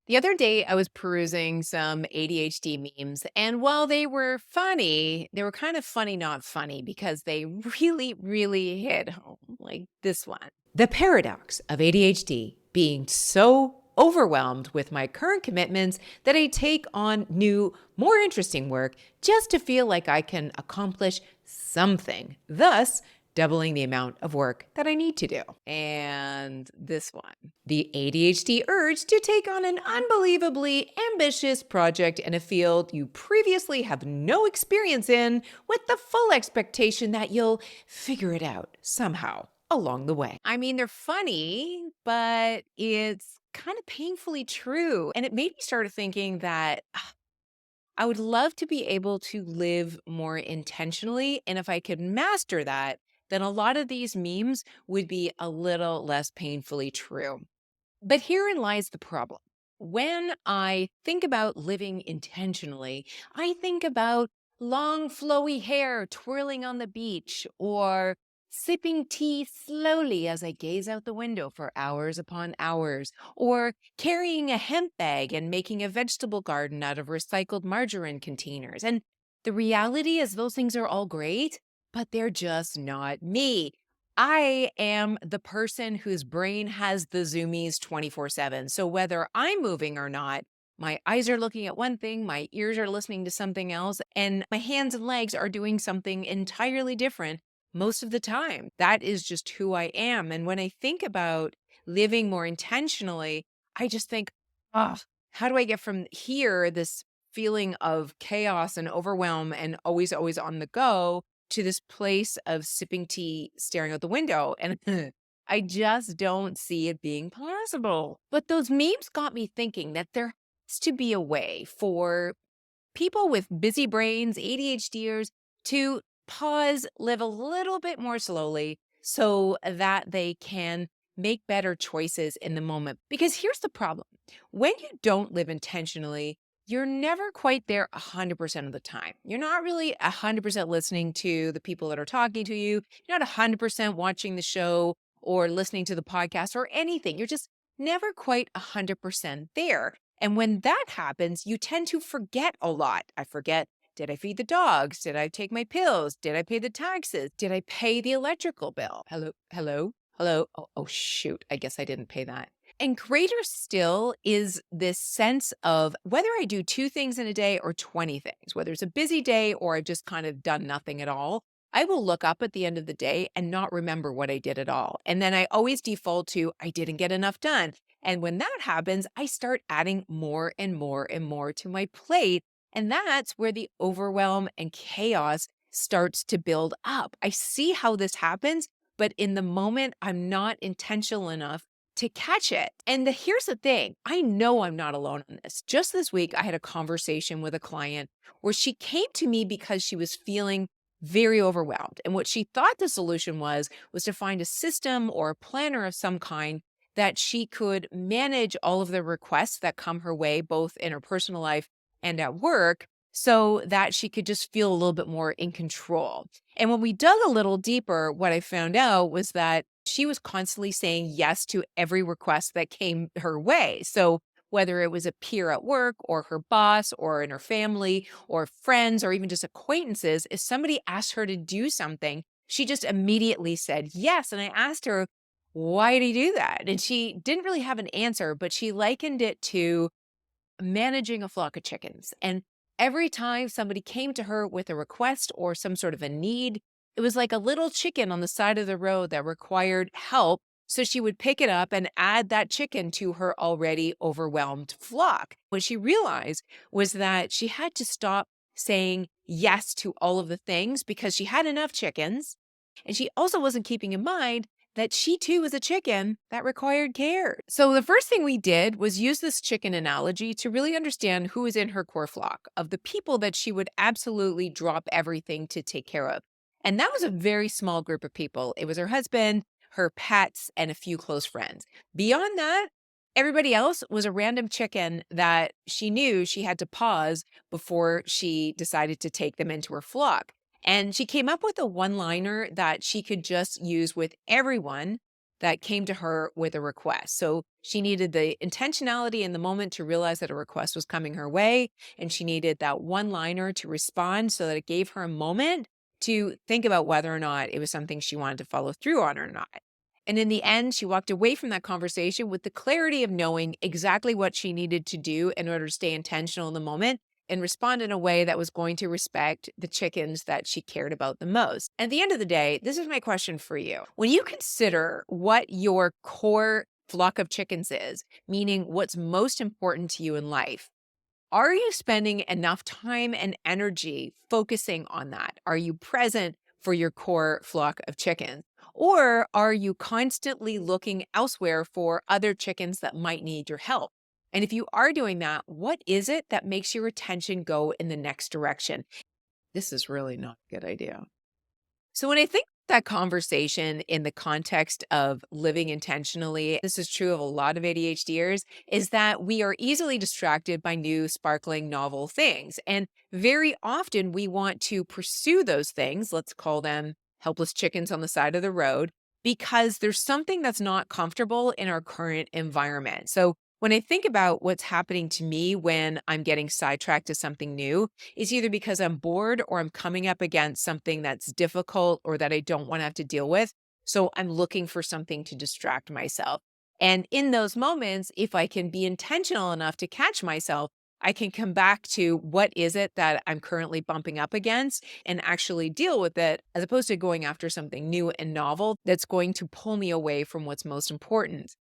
The other day, I was perusing some ADHD memes, and while they were funny, they were kind of funny, not funny, because they really hit home, like this one. The paradox of ADHD being so overwhelmed with my current commitments that I take on new, more interesting work just to feel like I can accomplish something, thus doubling the amount of work that I need to do. And this one, the ADHD urge to take on an unbelievably ambitious project in a field you previously have no experience in, with the full expectation that you'll figure it out somehow along the way. I mean, they're funny, but it's kind of painfully true. And it made me start thinking that I would love to be able to live more intentionally. And if I could master that, then a lot of these memes would be a little less painfully true. But herein lies the problem. When I think about living intentionally, I think about long, flowy hair twirling on the beach, or sipping tea slowly as I gaze out the window for hours upon hours, or carrying a hemp bag and making a vegetable garden out of recycled margarine containers. And the reality is, those things are all great, but they're just not me. I am the person whose brain has the zoomies 24/7. So whether I'm moving or not, my eyes are looking at one thing, my ears are listening to something else, and my hands and legs are doing something entirely different most of the time. That is just who I am. And when I think about living more intentionally, I just think, oh, how do I get from here, this feeling of chaos and overwhelm and always on the go, to this place of sipping tea, staring out the window, and I just don't see it being possible. But those memes got me thinking that there has to be a way for people with busy brains, ADHDers, to pause, live a little bit more slowly so that they can make better choices in the moment. Because here's the problem: when you don't live intentionally, you're never quite there 100% of the time. You're not really 100% listening to the people that are talking to you. You're not 100% watching the show or listening to the podcast or anything. You're just never quite 100% there. And when that happens, you tend to forget a lot. I forget, did I feed the dogs? Did I take my pills? Did I pay the taxes? Did I pay the electrical bill? Hello. Oh, shoot. I guess I didn't pay that. And greater still is this sense of whether I do two things in a day or 20 things, whether it's a busy day or I've just kind of done nothing at all. I will look up at the end of the day and not remember what I did at all. And then I always default to, I didn't get enough done. And when that happens, I start adding more and more to my plate. And that's where the overwhelm and chaos starts to build up. I see how this happens, but in the moment, I'm not intentional enough to catch it. And here's the thing: I know I'm not alone on this. Just this week, I had a conversation with a client where she came to me because she was feeling very overwhelmed. And what she thought the solution was to find a system or a planner of some kind that she could manage all of the requests that come her way, both in her personal life and at work, so that she could just feel a little bit more in control. And when we dug a little deeper, what I found out was that she was constantly saying yes to every request that came her way. So whether it was a peer at work or her boss or in her family or friends or even just acquaintances, if somebody asked her to do something, she just immediately said yes. And I asked her, why do you do that? And she didn't really have an answer, but she likened it to managing a flock of chickens. And every time somebody came to her with a request or some sort of a need, it was like a little chicken on the side of the road that required help. So she would pick it up and add that chicken to her already overwhelmed flock. What she realized was that she had to stop saying yes to all of the things because she had enough chickens. And she also wasn't keeping in mind that she too was a chicken that required care. So the first thing we did was use this chicken analogy to really understand who is in her core flock of the people that she would absolutely drop everything to take care of. And that was a very small group of people. It was her husband, her pets, and a few close friends. Beyond that, everybody else was a random chicken that she knew she had to pause before she decided to take them into her flock. And she came up with a one-liner that she could just use with everyone that came to her with a request. So she needed the intentionality in the moment to realize that a request was coming her way. And she needed that one liner to respond so that it gave her a moment to think about whether or not it was something she wanted to follow through on or not. And in the end, she walked away from that conversation with the clarity of knowing exactly what she needed to do in order to stay intentional in the moment and respond in a way that was going to respect the chickens that she cared about the most. At the end of the day, this is my question for you. When you consider what your core flock of chickens is, meaning what's most important to you in life, are you spending enough time and energy focusing on that? Are you present for your core flock of chickens? Or are you constantly looking elsewhere for other chickens that might need your help? And if you are doing that, what is it that makes your attention go in the next direction? This is really not a good idea. So when I think that conversation in the context of living intentionally, this is true of a lot of ADHDers, is that we are easily distracted by new, sparkling, novel things. And very often we want to pursue those things, let's call them helpless chickens on the side of the road, because there's something that's not comfortable in our current environment. So when I think about what's happening to me when I'm getting sidetracked to something new, it's either because I'm bored or I'm coming up against something that's difficult or that I don't want to have to deal with. So I'm looking for something to distract myself. And in those moments, if I can be intentional enough to catch myself, I can come back to what is it that I'm currently bumping up against and actually deal with it, as opposed to going after something new and novel that's going to pull me away from what's most important.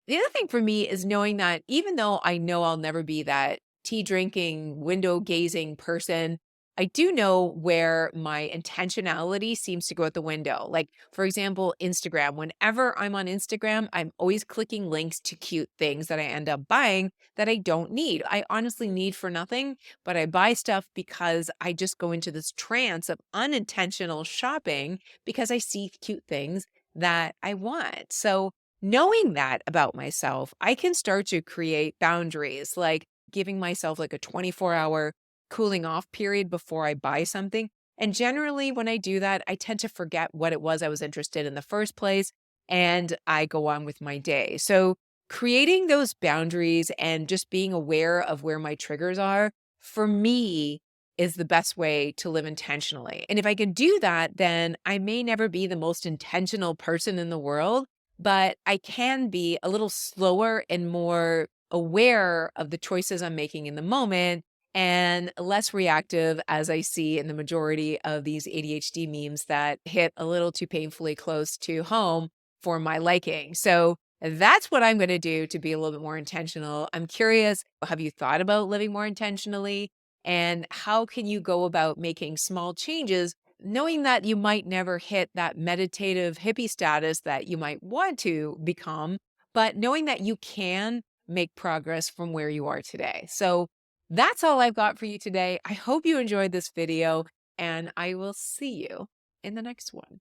The other thing for me is knowing that even though I know I'll never be that tea drinking, window gazing person, I do know where my intentionality seems to go out the window. Like, for example, Instagram. Whenever I'm on Instagram, I'm always clicking links to cute things that I end up buying that I don't need. I honestly need for nothing, but I buy stuff because I just go into this trance of unintentional shopping because I see cute things that I want. So, knowing that about myself, I can start to create boundaries, like giving myself like a 24-hour cooling off period before I buy something. And generally, when I do that, I tend to forget what it was I was interested in the first place and I go on with my day. So, creating those boundaries and just being aware of where my triggers are for me is the best way to live intentionally. And if I can do that, then I may never be the most intentional person in the world, but I can be a little slower and more aware of the choices I'm making in the moment and less reactive, as I see in the majority of these ADHD memes that hit a little too painfully close to home for my liking. So that's what I'm going to do to be a little bit more intentional. I'm curious, have you thought about living more intentionally? And how can you go about making small changes knowing that you might never hit that meditative hippie status that you might want to become, but knowing that you can make progress from where you are today. So that's all I've got for you today. I hope you enjoyed this video and I will see you in the next one.